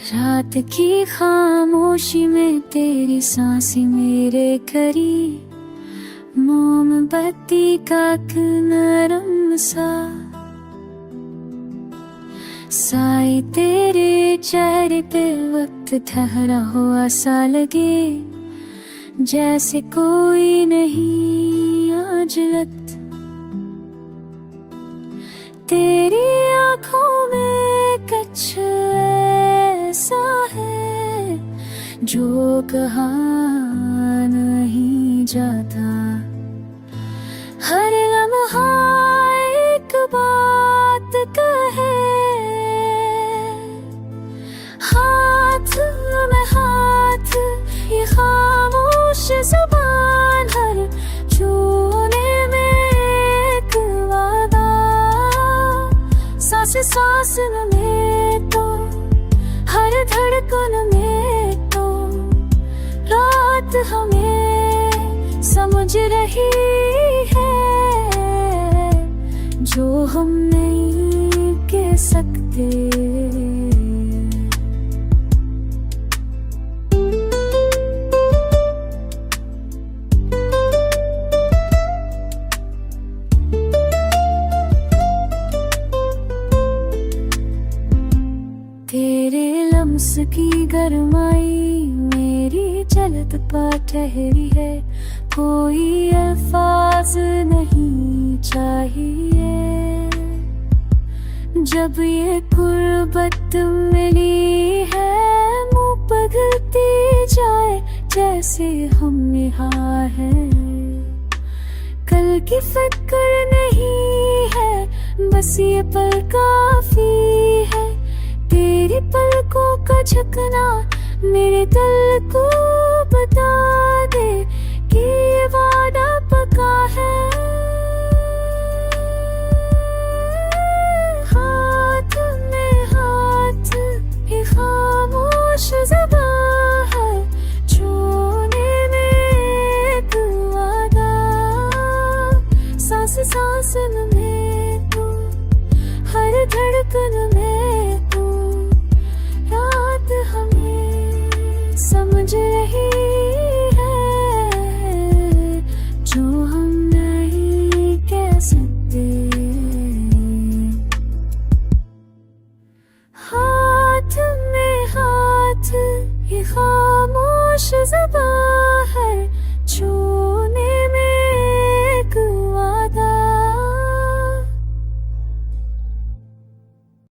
रात की खामोशी में तेरी सांसें मेरे करीब, मोमबत्ती का एक नरम सा साए तेरे चेहरे पे वक्त ठहरा हुआ सा लगे, जैसे कोई नहीं आज रात। तेरी आंखों में कुछ ऐसा है जो कहा नहीं जाता, हर लम्हा एक बात कहे। हाथ में हाथ ये खामोश जुबान, हर छूने में एक वादा, सांस सांस में तो हर धड़कन में तो रात हमें समझ रही है, जो हम नहीं कह सकते। तेरे लम्स की गरमाई मेरी जलद पा ठहरी है, कोई अल्फाज नहीं चाहिए। जब ये कुर्बत मिली है, मुँह पिघलती जाए जैसे हम यहाँ है। कल की फिक्र नहीं है, बस ये पल काफी है। तेरी पलकों का झकना मेरे दिल को बता दे कि ये वादा पक्का है। हाथ में हाथ ये खामोश ज़बान है, छूने में एक वादा, सांस सांस में तू, हर धड़कन में तू